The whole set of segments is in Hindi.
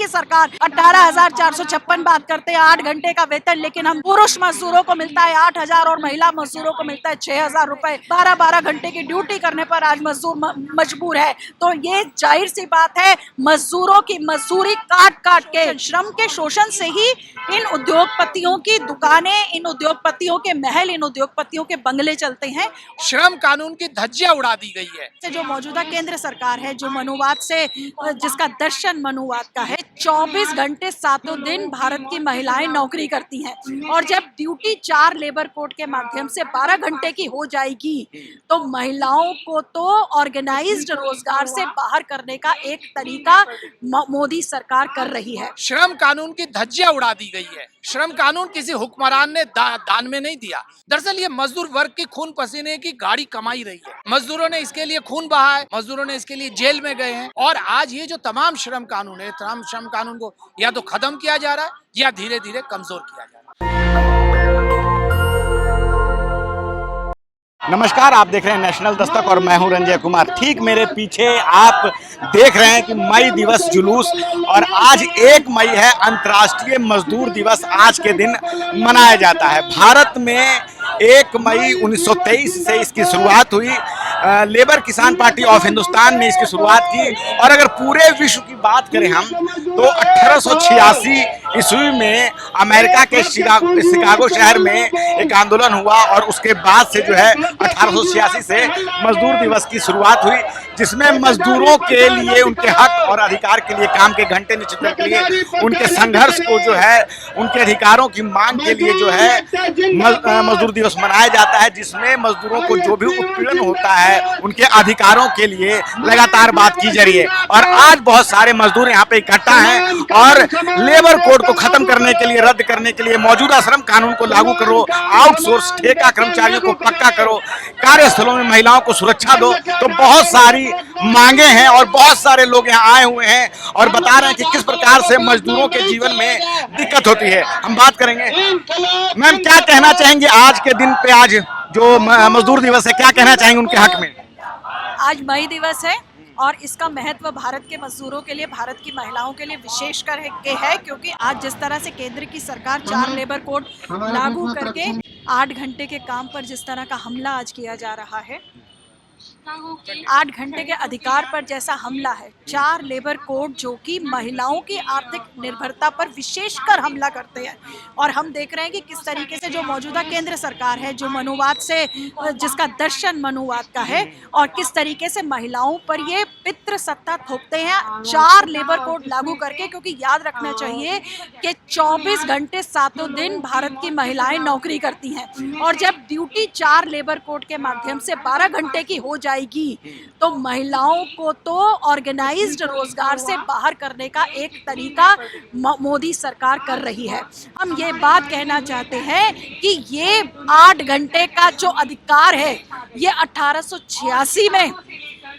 की सरकार 18,456 बात करते हैं 8 घंटे का वेतन, लेकिन हम पुरुष मजदूरों को मिलता है 8,000 और महिला मजदूरों को मिलता है 6,000 रुपए। 12-12 घंटे की ड्यूटी करने पर आज मजदूर मजबूर है। तो ये जाहिर सी बात है, मजदूरों की मजदूरी काट काट के, श्रम के शोषण से ही इन उद्योगपतियों की दुकानें, इन उद्योगपतियों के महल, इन उद्योगपतियों के बंगले चलते हैं। श्रम कानून की धज्जियां उड़ा दी गई है। जो मौजूदा केंद्र सरकार है, जो मनुवाद से, जिसका दर्शन मनुवाद का है, 24 घंटे सातों दिन भारत की महिलाएं नौकरी करती हैं, और जब ड्यूटी 4 लेबर कोड के माध्यम से 12 घंटे की हो जाएगी तो महिलाओं को तो ऑर्गेनाइज्ड रोजगार से बाहर करने का एक तरीका मोदी सरकार कर रही है। श्रम कानून की धज्जियां उड़ा दी गई है। श्रम कानून किसी हुक्मरान ने दान में नहीं दिया। दरअसल ये मजदूर वर्ग की खून पसीने की गाड़ी कमाई रही है। मजदूरों ने इसके लिए खून बहा है, मजदूरों ने इसके लिए जेल में गए हैं, और आज ये जो तमाम श्रम कानून है, तमाम श्रम कानून को या तो खत्म किया जा रहा है या धीरे धीरे कमजोर किया जा रहा है। नमस्कार, आप देख रहे हैं नेशनल दस्तक और मैं हूं रंजय कुमार। ठीक मेरे पीछे आप देख रहे हैं कि मई दिवस जुलूस, और आज 1 मई है, अंतर्राष्ट्रीय मजदूर दिवस आज के दिन मनाया जाता है। भारत में 1 मई 1923 से इसकी शुरुआत हुई। लेबर किसान पार्टी ऑफ हिंदुस्तान ने इसकी शुरुआत की, और अगर पूरे विश्व की बात करें हम तो 1886 ईस्वी में अमेरिका के शिकागो शहर में एक आंदोलन हुआ, और उसके बाद से जो है 1886 से मजदूर दिवस की शुरुआत हुई, जिसमें मजदूरों के लिए उनके हक और अधिकार के लिए, काम के घंटे निश्चित करने के लिए, उनके संघर्ष को जो है, उनके अधिकारों की मांग के लिए जो है मजदूर दिवस मनाया जाता है, जिसमें मजदूरों को जो भी उत्पीड़न होता है उनके अधिकारों के लिए लगातार बात की जा रही है। और आज बहुत सारे मजदूर यहाँ पे इकट्ठा हैं, और लेबर कोड को खत्म करने के लिए, रद्द करने के लिए, मौजूदा श्रम कानून को लागू करो, आउटसोर्स ठेका कर्मचारियों को पक्का करो, कार्यस्थलों में महिलाओं को सुरक्षा दो। तो बहुत सारी मांगे हैं, और बहुत सारे लोग यहाँ आए हुए हैं और बता रहे हैं कि किस प्रकार से मजदूरों के जीवन में दिक्कत होती है। हम बात करेंगे। मैम, क्या कहना चाहेंगे आज के दिन पे, आज जो मजदूर दिवस है, क्या कहना चाहेंगे उनके हक में? आज मई दिवस है, और इसका महत्व भारत के मजदूरों के लिए, भारत की महिलाओं के लिए विशेष कर के है, क्योंकि आज जिस तरह से केंद्र की सरकार 4 लेबर कोड लागू करके 8 घंटे के काम पर जिस तरह का हमला आज किया जा रहा है, 8 घंटे के अधिकार पर जैसा हमला है, 4 लेबर कोड जो कि महिलाओं की आर्थिक निर्भरता पर विशेषकर हमला करते हैं। और हम देख रहे हैं कि किस तरीके से जो मौजूदा केंद्र सरकार है, जो मनुवाद से, जिसका दर्शन मनुवाद का है, और किस तरीके से महिलाओं पर ये पितृ सत्ता थोपते हैं 4 लेबर कोड लागू करके। क्योंकि याद रखना चाहिए कि 24 घंटे सातों दिन भारत की महिलाएं नौकरी करती हैं, और जब ड्यूटी 4 लेबर कोड के माध्यम से 12 घंटे की हो जाएगी तो महिलाओं को तो ऑर्गेनाइज्ड रोजगार से बाहर करने का एक तरीका मोदी सरकार कर रही है। हम ये बात कहना चाहते हैं कि ये 8 घंटे का जो अधिकार है, ये 1886 में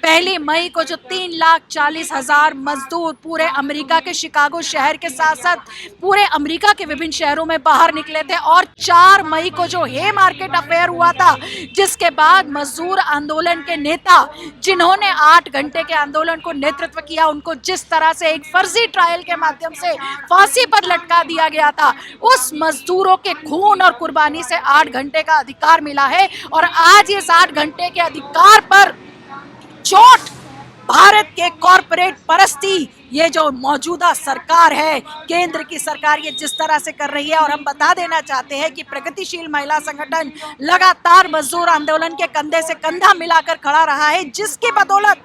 1 मई को जो 3,40,000 मजदूर पूरे अमेरिका के शिकागो शहर के साथ साथ पूरे अमेरिका के विभिन्न शहरों में बाहर निकले थे, और 4 मई को जो हे मार्केट अफेयर हुआ था, जिसके बाद मजदूर आंदोलन के नेता, जिन्होंने 8 घंटे के आंदोलन को नेतृत्व किया, उनको जिस तरह से एक फर्जी ट्रायल के माध्यम से फांसी पर लटका दिया गया था, उस मजदूरों के खून और कुर्बानी से 8 घंटे का अधिकार मिला है। और आज इस 8 घंटे के अधिकार पर चोट भारत के कॉरपोरेट परस्ती, ये जो मौजूदा सरकार है, केंद्र की सरकार, ये जिस तरह से कर रही है। और हम बता देना चाहते हैं कि प्रगतिशील महिला संगठन लगातार मजदूर आंदोलन के कंधे से कंधा मिलाकर खड़ा रहा है, जिसकी बदौलत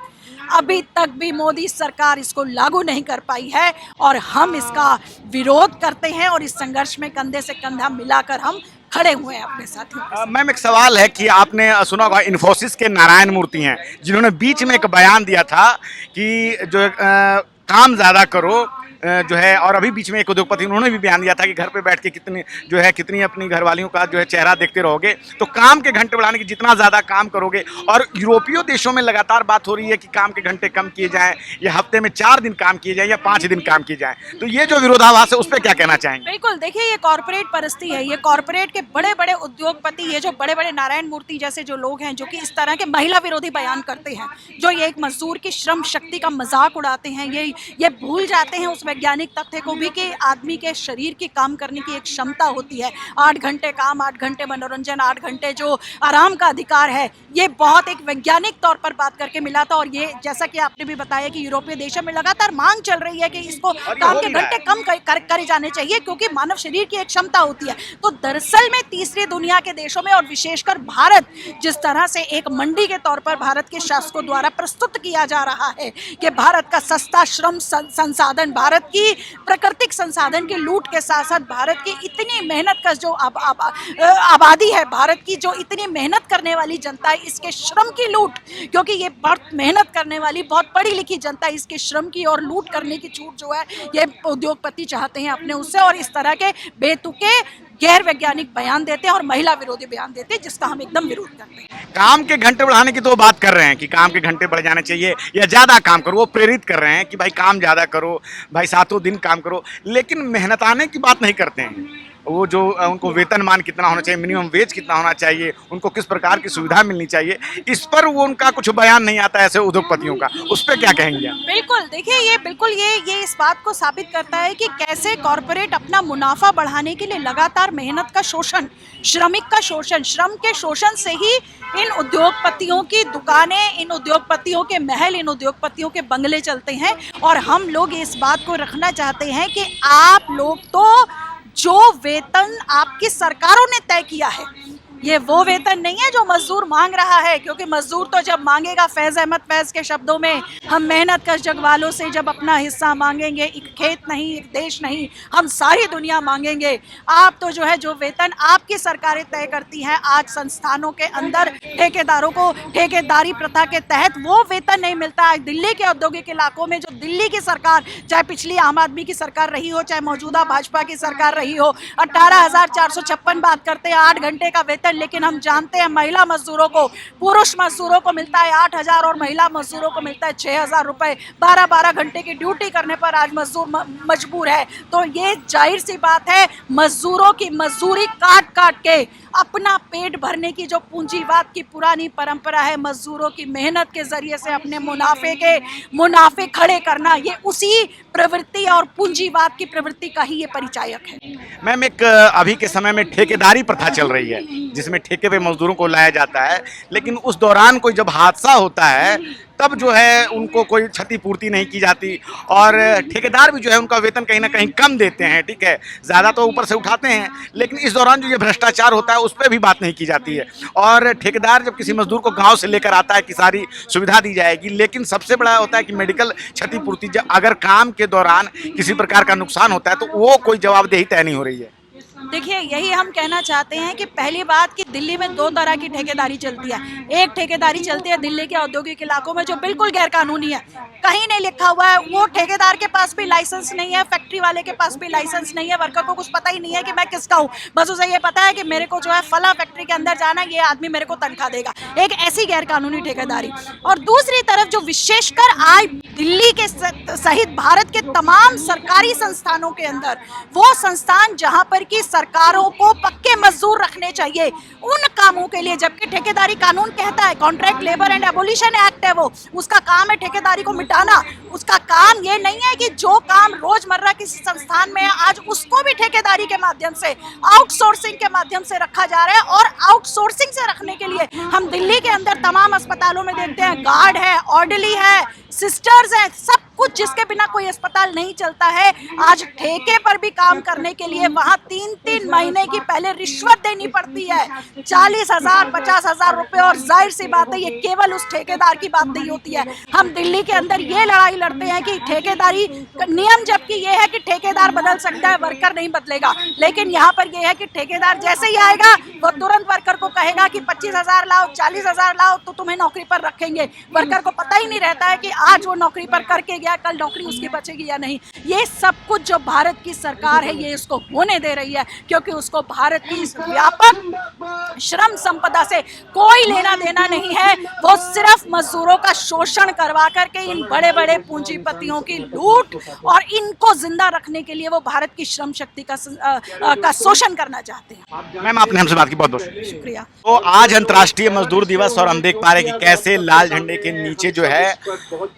अभी तक भी मोदी सरकार इसको लागू नहीं कर पाई है, और हम इसका विरोध करते हैं, और इस संघर्ष में कंधे से कंधा मिलाकर हम खड़े हुए हैं अपने साथियों। मैम, एक सवाल है कि आपने सुना होगा इन्फोसिस के नारायण मूर्ति हैं, जिन्होंने बीच में एक बयान दिया था कि जो काम ज़्यादा करो, जो है, और अभी बीच में एक उद्योगपति उन्होंने भी बयान दिया था कि घर पे बैठ के कितनी अपनी घरवालियों का जो है चेहरा देखते रहोगे। तो काम के घंटे बढ़ाने की, जितना ज़्यादा काम करोगे, और यूरोपीय देशों में लगातार बात हो रही है कि काम के घंटे कम किए जाएं, या हफ्ते में 4 दिन काम किए जाएं या 5 दिन काम किए जाएं। तो ये जो विरोधाभास है, उस पर क्या कहना चाहेंगे? बिल्कुल, देखिए, ये कॉर्पोरेट परिस्थिति है, ये कॉर्पोरेट के बड़े बड़े उद्योगपति, ये जो बड़े बड़े नारायण मूर्ति जैसे जो लोग हैं, जो कि इस तरह के महिला विरोधी बयान करते हैं, जो ये एक मजदूर की श्रम शक्ति का मजाक उड़ाते हैं, ये भूल जाते हैं उस वैज्ञानिक तथ्य को भी कि आदमी के शरीर की काम करने की एक क्षमता होती है। 8 घंटे काम, 8 घंटे मनोरंजन, 8 घंटे जो आराम का अधिकार है, ये बहुत एक वैज्ञानिक तौर पर बात करके मिला था। और ये जैसा कि आपने भी बताया कि यूरोपीय देशों में लगातार मांग चल रही है कि इसको काम के घंटे कम करे जाने चाहिए, क्योंकि मानव शरीर की एक क्षमता होती है। तो दरअसल में तीसरी दुनिया के देशों में और विशेषकर भारत, जिस तरह से एक मंडी के तौर पर भारत के शासकों द्वारा प्रस्तुत किया जा रहा है कि भारत का सस्ता श्रम संसाधन, भारत की प्राकृतिक संसाधन की लूट के साथ साथ भारत की इतनी मेहनत का जो आबादी है, भारत की जो इतनी मेहनत करने वाली जनता है, इसके श्रम की लूट, क्योंकि ये बहुत मेहनत करने वाली बहुत पढ़ी लिखी जनता, इसके श्रम की और लूट करने की छूट जो है ये उद्योगपति चाहते हैं अपने उससे, और इस तरह के बेतुके गैर वैज्ञानिक बयान देते हैं और महिला विरोधी बयान देते हैं, जिसका हम एकदम विरोध करते हैं। काम के घंटे बढ़ाने की तो वो बात कर रहे हैं कि काम के घंटे बढ़ जाने चाहिए या ज़्यादा काम करो, वो प्रेरित कर रहे हैं कि भाई काम ज़्यादा करो, भाई 7 दिन काम करो, लेकिन मेहनताने की बात नहीं करते हैं। वो जो उनको वेतनमान कितना होना चाहिए, मिनिमम वेज कितना होना चाहिए, उनको किस प्रकार की सुविधा मिलनी चाहिए, इस पर वो उनका कुछ बयान नहीं आता ऐसे उद्योगपतियों का। उस पर क्या कहेंगे? बिल्कुल, देखिए ये बिल्कुल ये इस बात को साबित करता है कि कैसे कॉरपोरेट अपना मुनाफा बढ़ाने के लिए लगातार मेहनत का शोषण, श्रमिक का शोषण, श्रम के शोषण से ही इन उद्योगपतियों की दुकानें, इन उद्योगपतियों के महल, इन उद्योगपतियों के बंगले चलते हैं। और हम लोग इस बात को रखना चाहते हैं कि आप लोग तो जो वेतन आपकी सरकारों ने तय किया है, ये वो वेतन नहीं है जो मजदूर मांग रहा है, क्योंकि मजदूर तो जब मांगेगा, फैज़ अहमद फैज़ के शब्दों में, हम मेहनत कश जग वालों से जब अपना हिस्सा मांगेंगे, एक खेत नहीं, एक देश नहीं, हम सारी दुनिया मांगेंगे। आप तो जो है जो वेतन आपकी सरकारें तय करती हैं, आज संस्थानों के अंदर ठेकेदारों को ठेकेदारी प्रथा के तहत वो वेतन नहीं मिलता है। दिल्ली के औद्योगिक इलाकों में जो दिल्ली की सरकार, चाहे पिछली आम आदमी की सरकार रही हो, चाहे मौजूदा भाजपा की सरकार रही हो, 18,456 बात करते हैं 8 घंटे का वेतन, लेकिन हम जानते हैं महिला मजदूरों को, पुरुष मजदूरों को मिलता है 8,000 और महिला मजदूरों को मिलता है 6,000 रुपए। 12-12 घंटे की ड्यूटी करने पर आज मजदूर मजबूर है। तो ये जाहिर सी बात है, मजदूरों की मजदूरी काट काट के अपना पेट भरने की जो पूंजीवाद की पुरानी परंपरा है, मजदूरों की मेहनत के जरिए से अपने मुनाफे खड़े करना, ये उसी प्रवृत्ति और पूंजीवाद की प्रवृत्ति का ही ये परिचायक है। मैम, एक अभी के समय में ठेकेदारी प्रथा चल रही है जिसमें ठेके पे मजदूरों को लाया जाता है, लेकिन उस दौरान कोई जब हादसा होता है तब जो है उनको कोई क्षतिपूर्ति नहीं की जाती, और ठेकेदार भी जो है उनका वेतन कहीं ना कहीं कम देते हैं। ठीक है, ज़्यादा तो ऊपर से उठाते हैं, लेकिन इस दौरान जो ये भ्रष्टाचार होता है उस पर भी बात नहीं की जाती है। और ठेकेदार जब किसी मजदूर को गांव से लेकर आता है कि सारी सुविधा दी जाएगी, लेकिन सबसे बड़ा होता है कि मेडिकल क्षतिपूर्ति, जब अगर काम के दौरान किसी प्रकार का नुकसान होता है तो वो कोई जवाबदेही तय नहीं हो रही है। देखिए, यही हम कहना चाहते हैं कि पहली बात कि दिल्ली में 2 तरह की ठेकेदारी चलती है। एक ठेकेदारी चलती है दिल्ली के औद्योगिक इलाकों में जो बिल्कुल गैर कानूनी है, कहीं नहीं लिखा हुआ है, वो ठेकेदार के पास भी लाइसेंस नहीं है, फैक्ट्री वाले के पास भी लाइसेंस नहीं है, वर्कर को कुछ पता ही नहीं है कि मैं किसका हूँ, बस उसे ये पता है कि मेरे को जो है फला फैक्ट्री के अंदर जाना, ये आदमी मेरे को तनख्वाह देगा। एक ऐसी गैर कानूनी ठेकेदारी। और दूसरी तरफ जो विशेषकर आज दिल्ली के सहित भारत के तमाम सरकारी संस्थानों के अंदर, वो संस्थान जहां पर की सरकारों को पक्के मजदूर रखने चाहिए उन कामों के लिए, जबकि ठेकेदारी कानून कहता है, contract labour and abolition act है वो, उसका काम है ठेकेदारी को मिटाना। उसका काम ये नहीं है कि जो काम रोजमर्रा किसी संस्थान में है आज उसको भी ठेकेदारी के माध्यम से, आउटसोर्सिंग के माध्यम से रखा जा रहा है। और आउटसोर्सिंग से रखने के लिए हम दिल्ली के अंदर तमाम अस्पतालों में देखते हैं, गार्ड है, ऑर्डरली है, सिस्टर्स हैं, सब कुछ जिसके बिना कोई अस्पताल नहीं चलता है। आज ठेके पर भी काम करने के लिए वहां 3-3 महीने की पहले रिश्वत देनी पड़ती है, 40,000 50,000 रुपए। और जाहिर सी बात है, ये केवल उस ठेकेदार की बात नहीं होती है। हम दिल्ली के अंदर ये लड़ाई लड़ते हैं कि ठेकेदारी नियम जबकि ये है कि ठेकेदार बदल सकता है, वर्कर नहीं बदलेगा, लेकिन यहाँ पर ये है कि ठेकेदार जैसे ही आएगा वो तुरंत वर्कर को कहेगा कि 25,000 लाओ, 40,000 लाओ तो तुम्हें नौकरी पर रखेंगे। वर्कर को पता ही नहीं रहता है कि आज वो नौकरी पर करके गया, कल नौकरी उसकी बचेगी या नहीं। ये सब कुछ जो भारत की सरकार है ये इसको होने दे रही है, क्योंकि उसको भारत की इस व्यापक श्रम संपदा से कोई लेना देना नहीं है। वो सिर्फ मजदूरों का शोषण करवा करके इन बड़े बड़े पूंजीपतियों की लूट और इनको जिंदा रखने के लिए वो भारत की श्रम शक्ति का शोषण करना चाहते हैं। मैम, आपने हमसे बात की, बहुत बहुत शुक्रिया। तो आज अंतर्राष्ट्रीय मजदूर दिवस और हम देख पा रहे हैं कि कैसे लाल झंडे के नीचे जो है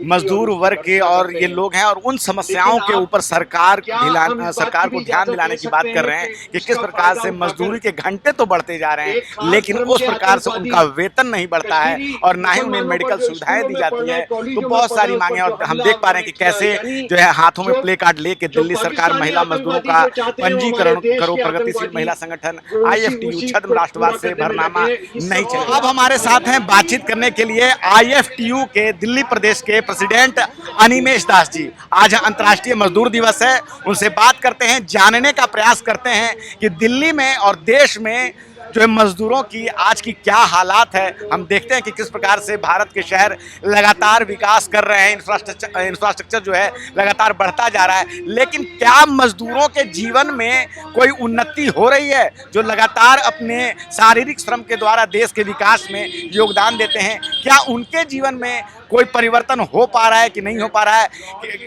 मजदूर वर्ग के और और ये लोग हैं, और उन समस्याओं के ऊपर सरकार को ध्यान दिलाने की बात कर रहे हैं कि किस प्रकार से मजदूरी के घंटे तो बढ़ते जा रहे हैं, लेकिन उस प्रकार से उनका वेतन नहीं बढ़ता है और ना ही उन्हें मेडिकल सुविधाएं दी जाती है। तो बहुत सारी मांगे, और हम देख पा रहे हैं कि कैसे जो है हाथों में प्ले कार्ड लेके दिल्ली सरकार महिला मजदूरों का पंजीकरण करो, प्रगतिशील महिला संगठन IFTU छद्म राष्ट्रवाद से भरनामा नहीं चले। अब हमारे साथ हैं बातचीत करने के लिए IFTU के दिल्ली प्रदेश के प्रेसिडेंट अनिमेश दास जी। आज अंतर्राष्ट्रीय मजदूर दिवस है, उनसे बात करते हैं, जानने का प्रयास करते हैं कि दिल्ली में और देश में जो है मजदूरों की आज की क्या हालात है। हम देखते हैं कि किस प्रकार से भारत के शहर लगातार विकास कर रहे हैं, इंफ्रास्ट्रक्चर जो है लगातार बढ़ता जा रहा है, लेकिन क्या मजदूरों के जीवन में कोई उन्नति हो रही है जो लगातार अपने शारीरिक श्रम के द्वारा देश के विकास में योगदान देते हैं? क्या उनके जीवन में कोई परिवर्तन हो पा रहा है कि नहीं हो पा रहा है,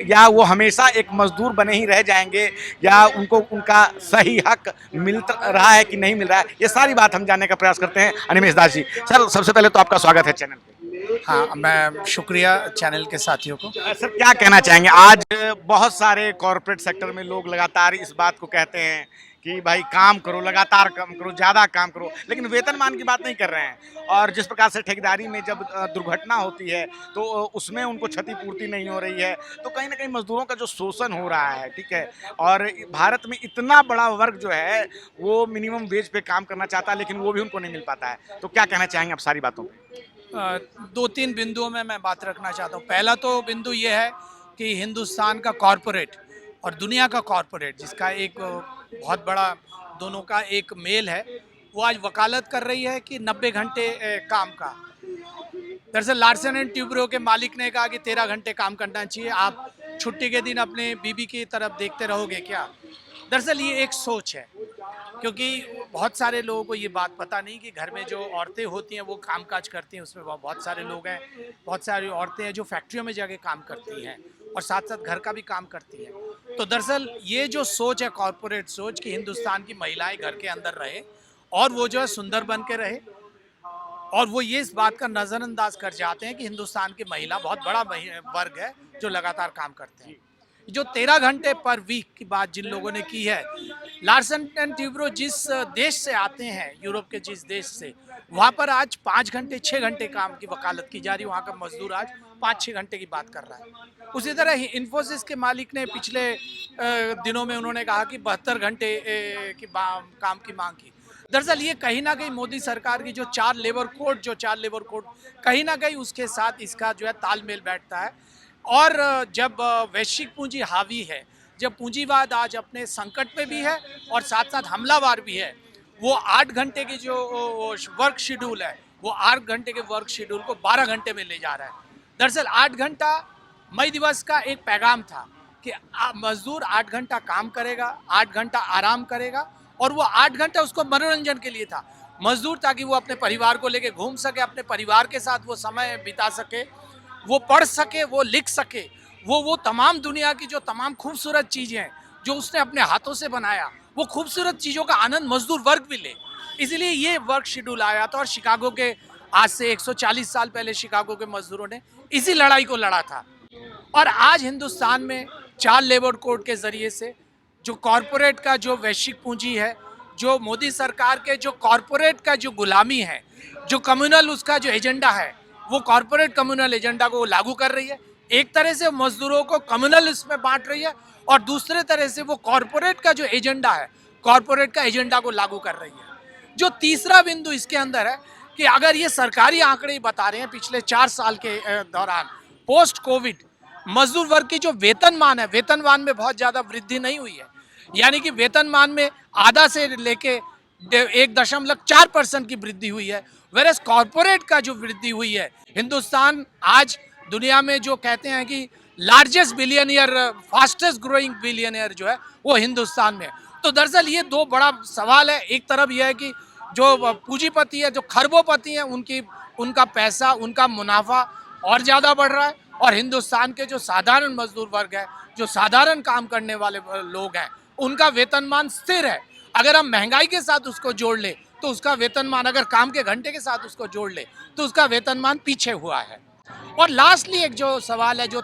या वो हमेशा एक मजदूर बने ही रह जाएंगे, या उनको उनका सही हक मिल रहा है कि नहीं मिल रहा है? ये सारी बात हम जानने का प्रयास करते हैं अनिमेश दास जी। सर, सबसे पहले तो आपका स्वागत है चैनल पे। हाँ, मैं शुक्रिया चैनल के साथियों को। सर, क्या कहना चाहेंगे? आज बहुत सारे कॉर्पोरेट सेक्टर में लोग लगातार इस बात को कहते हैं कि भाई काम करो, लगातार काम करो, ज़्यादा काम करो, लेकिन वेतनमान की बात नहीं कर रहे हैं। और जिस प्रकार से ठेकेदारी में जब दुर्घटना होती है तो उसमें उनको क्षतिपूर्ति नहीं हो रही है, तो कहीं ना कहीं मजदूरों का जो शोषण हो रहा है, ठीक है। और भारत में इतना बड़ा वर्ग जो है वो मिनिमम वेज पे काम करना चाहता है, लेकिन वो भी उनको नहीं मिल पाता है। तो क्या कहना चाहेंगे आप सारी बातों पर? दो तीन बिंदुओं में मैं बात रखना चाहता हूँ। पहला तो बिंदु ये है कि हिंदुस्तान का कॉरपोरेट और दुनिया का कॉरपोरेट, जिसका एक बहुत बड़ा दोनों का एक मेल है, वो आज वकालत कर रही है कि 90 घंटे काम का। दरअसल लार्सन एंड ट्यूब्रो के मालिक ने कहा कि 13 घंटे काम करना चाहिए, आप छुट्टी के दिन अपने बीबी की तरफ देखते रहोगे क्या? दरअसल ये एक सोच है, क्योंकि बहुत सारे लोगों को ये बात पता नहीं कि घर में जो औरतें होती हैं वो कामकाज करती हैं, उसमें बहुत सारे लोग हैं, बहुत सारी औरतें हैं जो फैक्ट्रियों में जाके काम करती हैं और साथ साथ घर का भी काम करती हैं। तो दरअसल ये जो सोच है, कॉरपोरेट सोच, कि हिंदुस्तान की महिलाएं घर के अंदर रहे और वो जो है सुंदर बन के रहे, और वो ये इस बात का नज़रअंदाज कर जाते हैं कि हिंदुस्तान की महिला बहुत बड़ा वर्ग है जो लगातार काम करते हैं। जो 13 घंटे पर वीक की बात जिन लोगों ने की है, लार्सन एंड ट्यूब्रो जिस देश से आते हैं, यूरोप के जिस देश से, वहाँ पर आज 5 घंटे 6 घंटे काम की वकालत की जा रही है। वहाँ का मजदूर आज 5-6 घंटे की बात कर रहा है। उसी तरह इन्फोसिस के मालिक ने पिछले दिनों में उन्होंने कहा कि 72 घंटे की काम की मांग की। दरअसल ये कहीं ना कहीं मोदी सरकार की जो 4 लेबर कोड कहीं ना कहीं उसके साथ इसका जो है तालमेल बैठता है। और जब वैश्विक पूंजी हावी है, जब पूंजीवाद आज अपने संकट में भी है और साथ साथ हमलावर भी है, वो 8 घंटे की जो वर्क शेड्यूल है, वो 8 घंटे के वर्क शेड्यूल को 12 घंटे में ले जा रहा है। दरअसल 8 घंटा मई दिवस का एक पैगाम था कि मजदूर 8 घंटा काम करेगा, 8 घंटा आराम करेगा, और वो 8 घंटा उसको मनोरंजन के लिए था। मजदूर ताकि वो अपने परिवार को लेके घूम सके, अपने परिवार के साथ वो समय बिता सके, वो पढ़ सके, वो लिख सके, वो तमाम दुनिया की जो तमाम खूबसूरत चीज़ें हैं जो उसने अपने हाथों से बनाया, वो खूबसूरत चीज़ों का आनंद मजदूर वर्ग भी ले। इसलिए ये वर्क शेड्यूल आया था। और शिकागो के आज से 140 साल पहले शिकागो के मजदूरों ने इसी लड़ाई को लड़ा था। और आज हिंदुस्तान में 4 लेबर कोड के ज़रिए से जो कॉरपोरेट का जो वैश्विक पूंजी है, जो मोदी सरकार के जो कॉरपोरेट का जो गुलामी है, जो कम्युनल उसका जो एजेंडा है, वो कॉरपोरेट कम्युनल एजेंडा को लागू कर रही है। एक तरह से मजदूरों को कम्युनल इसमें बांट रही है, और दूसरे तरह से वो कॉरपोरेट का जो एजेंडा है, कॉरपोरेट का एजेंडा को लागू कर रही है। जो तीसरा बिंदु इसके अंदर है कि अगर ये सरकारी आंकड़े बता रहे हैं पिछले 4 साल के दौरान पोस्ट कोविड मजदूर वर्ग की जो वेतनमान है, वेतनमान में बहुत ज़्यादा वृद्धि नहीं हुई है। यानी कि वेतनमान में आधा से लेके 1.4% की वृद्धि हुई है, वेरस कॉरपोरेट का जो वृद्धि हुई है, हिंदुस्तान आज दुनिया में जो कहते हैं कि largest billionaire, fastest growing billionaire जो है वो हिंदुस्तान में। तो दरअसल ये 2 बड़ा सवाल है। एक तरफ यह है कि जो पूंजीपति है, जो खरबोपति हैं, उनका पैसा, उनका मुनाफा और ज़्यादा बढ़ रहा है, और हिंदुस्तान के जो साधारण मजदूर वर्ग है, जो साधारण काम करने वाले लोग हैं, उनका वेतनमान स्थिर है। अगर हम महंगाई के साथ उसको जोड़ ले तो उसका वेतनमान, अगर काम के घंटे के साथ उसको जोड़ ले तो उसका वेतनमान पीछे हुआ है। और लास्टली एक जो सवाल है, जो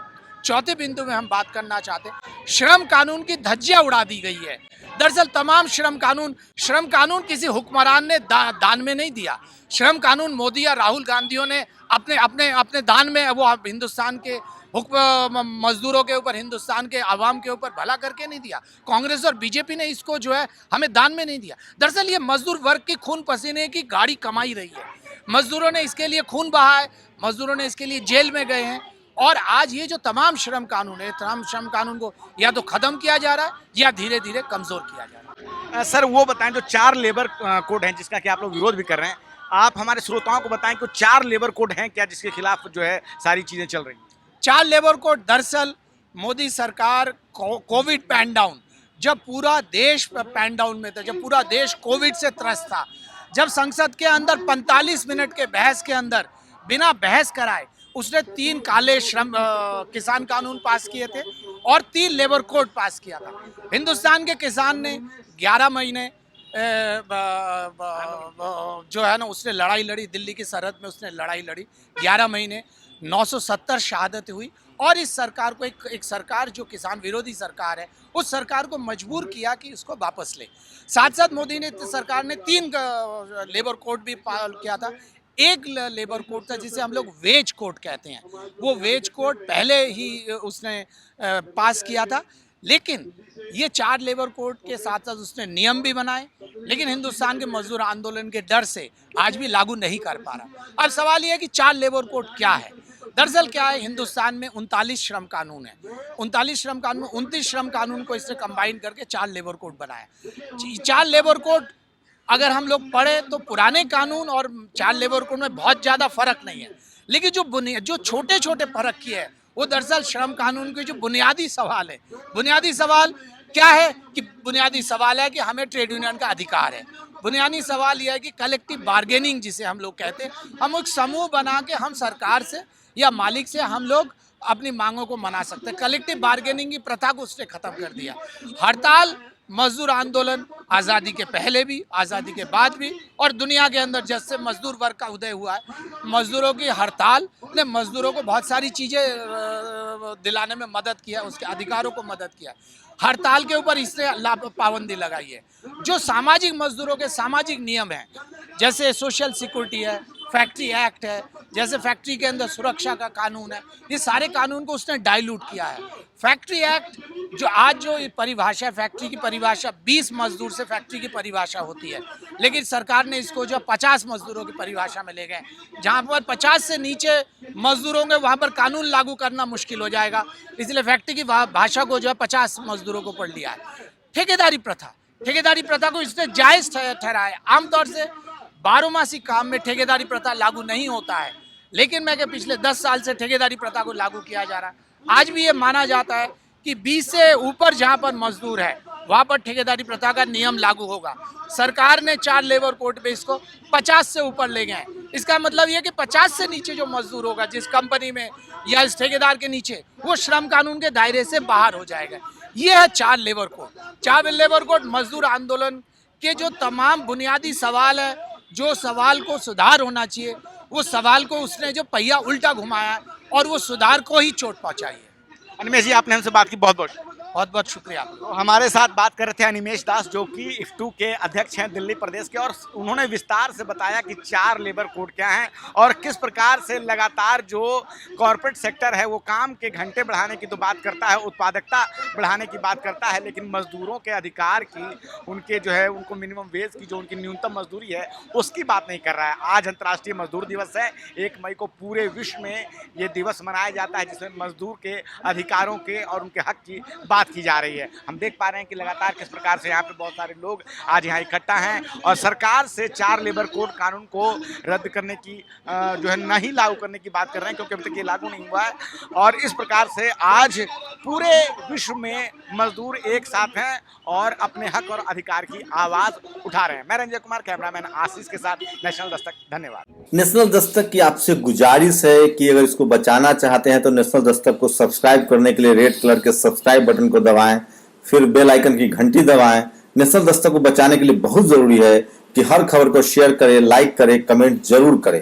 चौथे बिंदु में हम बात करना चाहते हैं, श्रम कानून की धज्जियां उड़ा दी गई है। दरअसल तमाम श्रम कानून किसी हुक्मरान ने दान में नहीं दिया। श्रम कानून मोदी या राहुल गांधियों ने अपने दान में वो हिंदुस्तान के मजदूरों के ऊपर, हिंदुस्तान के आवाम के ऊपर भला करके नहीं दिया। कांग्रेस और बीजेपी ने इसको जो है हमें दान में नहीं दिया। दरअसल ये मजदूर वर्ग की खून पसीने की गाड़ी कमाई रही है। मजदूरों ने इसके लिए खून बहा है, मजदूरों ने इसके लिए जेल में गए हैं। और आज ये जो तमाम श्रम कानून है, तमाम श्रम कानून को या तो खत्म किया जा रहा है या धीरे धीरे कमजोर किया जा रहा है। सर वो बताएं, जो 4 लेबर कोड हैं जिसका कि आप लोग विरोध भी कर रहे हैं, आप हमारे श्रोताओं को बताएं कि 4 लेबर कोड हैं क्या जिसके खिलाफ जो है सारी चीजें चल रही हैं? 4 लेबर कोड दरअसल मोदी सरकार कोविड पैन डाउन, जब पूरा देश पैन डाउन में था, जब पूरा देश कोविड से त्रस्त था, जब संसद के अंदर 45 मिनट के बहस के अंदर बिना बहस कराए उसने 3 काले किसान कानून पास किए थे और 3 लेबर कोड पास किया था। हिंदुस्तान के किसान ने 11 महीने जो है ना उसने लड़ाई लड़ी, दिल्ली की सरहद में उसने लड़ाई लड़ी 11 महीने, 970 शहादतें हुई। और इस सरकार को एक सरकार जो किसान विरोधी सरकार है, उस सरकार को मजबूर किया कि इसको वापस ले। साथ साथ मोदी ने सरकार ने 3 लेबर कोड भी किया था। एक लेबर कोड था जिसे हम लोग वेज कोड कहते हैं, वो वेज कोड पहले ही उसने पास किया था। लेकिन ये 4 लेबर कोड के साथ साथ उसने नियम भी बनाए, लेकिन हिंदुस्तान के मजदूर आंदोलन के डर से आज भी लागू नहीं कर पा रहा। अब सवाल ये है कि 4 लेबर कोड क्या है। दरअसल क्या है, हिंदुस्तान में 39 श्रम कानून है। 29 श्रम कानून को इसने कंबाइन करके 4 लेबर कोड बनाया। 4 लेबर कोड अगर हम लोग पढ़े तो पुराने कानून और 4 लेबर कोड में बहुत ज़्यादा फर्क नहीं है, लेकिन जो छोटे छोटे फर्क किए हैं वो दरअसल श्रम कानून के जो बुनियादी सवाल है। बुनियादी सवाल क्या है कि बुनियादी सवाल है कि हमें ट्रेड यूनियन का अधिकार है। बुनियादी सवाल यह है कि कलेक्टिव बार्गेनिंग जिसे हम लोग कहते हैं, हम एक समूह बना के हम सरकार से या मालिक से हम लोग अपनी मांगों को मना सकते हैं। कलेक्टिव बार्गेनिंग की प्रथा को उसने खत्म कर दिया। हड़ताल, मजदूर आंदोलन आज़ादी के पहले भी, आज़ादी के बाद भी और दुनिया के अंदर जब से मजदूर वर्ग का उदय हुआ है, मजदूरों की हड़ताल ने मजदूरों को बहुत सारी चीज़ें दिलाने में मदद किया, उसके अधिकारों को मदद किया। हड़ताल के ऊपर इसने पाबंदी लगाई है। जो सामाजिक मजदूरों के सामाजिक नियम हैं, जैसे सोशल सिक्योरिटी है, फैक्ट्री एक्ट है, जैसे फैक्ट्री के अंदर सुरक्षा का कानून है, ये सारे कानून को उसने डाइल्यूट किया है। फैक्ट्री एक्ट जो आज जो परिभाषा, फैक्ट्री की परिभाषा 20 मजदूर से फैक्ट्री की परिभाषा होती है, लेकिन सरकार ने इसको जो 50 मजदूरों की परिभाषा में ले गए। जहाँ पर 50 से नीचे मजदूर होंगे वहाँ पर कानून लागू करना मुश्किल हो जाएगा, इसलिए फैक्ट्री की भाषा को जो है 50 मजदूरों को पढ़ लिया है। ठेकेदारी प्रथा को इसने जायज़ ठहराया। आमतौर से 12मासी काम में ठेकेदारी प्रथा लागू नहीं होता है, लेकिन मैं पिछले 10 साल से ठेकेदारी प्रथा को लागू किया जा रहा है। आज भी ये माना जाता है कि 20 से ऊपर जहाँ पर मजदूर है वहाँ पर ठेकेदारी प्रथा का नियम लागू होगा। सरकार ने 4 लेबर कोड पे इसको 50 से ऊपर ले गए। इसका मतलब ये कि 50 से नीचे जो मजदूर होगा जिस कंपनी में या इस ठेकेदार के नीचे, वो श्रम कानून के दायरे से बाहर हो जाएगा। ये है 4 लेबर कोड। 4 लेबर कोड मजदूर आंदोलन के जो तमाम बुनियादी सवाल है, जो सवाल को सुधार होना चाहिए, वो सवाल को उसने जो पहिया उल्टा घुमाया और वो सुधार को ही चोट पहुंचाई है। अनिमेश जी, आपने हमसे बात की, बहुत बहुत शुक्रिया। तो हमारे साथ बात कर रहे थे अनिमेश दास, जो कि इफ्टू के अध्यक्ष हैं दिल्ली प्रदेश के, और उन्होंने विस्तार से बताया कि 4 लेबर कोड क्या हैं और किस प्रकार से लगातार जो कॉरपोरेट सेक्टर है वो काम के घंटे बढ़ाने की तो बात करता है, उत्पादकता बढ़ाने की बात करता है, लेकिन मजदूरों के अधिकार की, उनके जो है उनको मिनिमम वेज की जो उनकी न्यूनतम मजदूरी है उसकी बात नहीं कर रहा है। आज अंतर्राष्ट्रीय मजदूर दिवस है। 1 मई को पूरे विश्व में ये दिवस मनाया जाता है जिसमें मजदूर के अधिकारों के और उनके हक की बात की जा रही है। हम देख पा रहे हैं कि लगातार किस प्रकार से यहाँ पे बहुत सारे लोग आज यहाँ इकट्ठा हैं और सरकार से 4 लेबर कोड कानून को रद्द करने की जो है नहीं लागू करने की बात कर रहे हैं, क्योंकि अभी तक ये लागू नहीं हुआ है। और इस प्रकार से आज पूरे विश्व में मजदूर एक साथ हैं और अपने हक और अधिकार की आवाज उठा रहे हैं। मैं रंजय कुमार, कैमरामैन आशीष के साथ, नेशनल दस्तक। धन्यवाद। नेशनल दस्तक की आपसे गुजारिश है कि अगर इसको बचाना चाहते हैं तो नेशनल दस्तक को सब्सक्राइब करने के लिए रेड कलर के सब्सक्राइब बटन को दबाएं, फिर बेल आइकन की घंटी दबाएं। नेशनल दस्तक को बचाने के लिए बहुत जरूरी है कि हर खबर को शेयर करें, लाइक करें, कमेंट जरूर करें।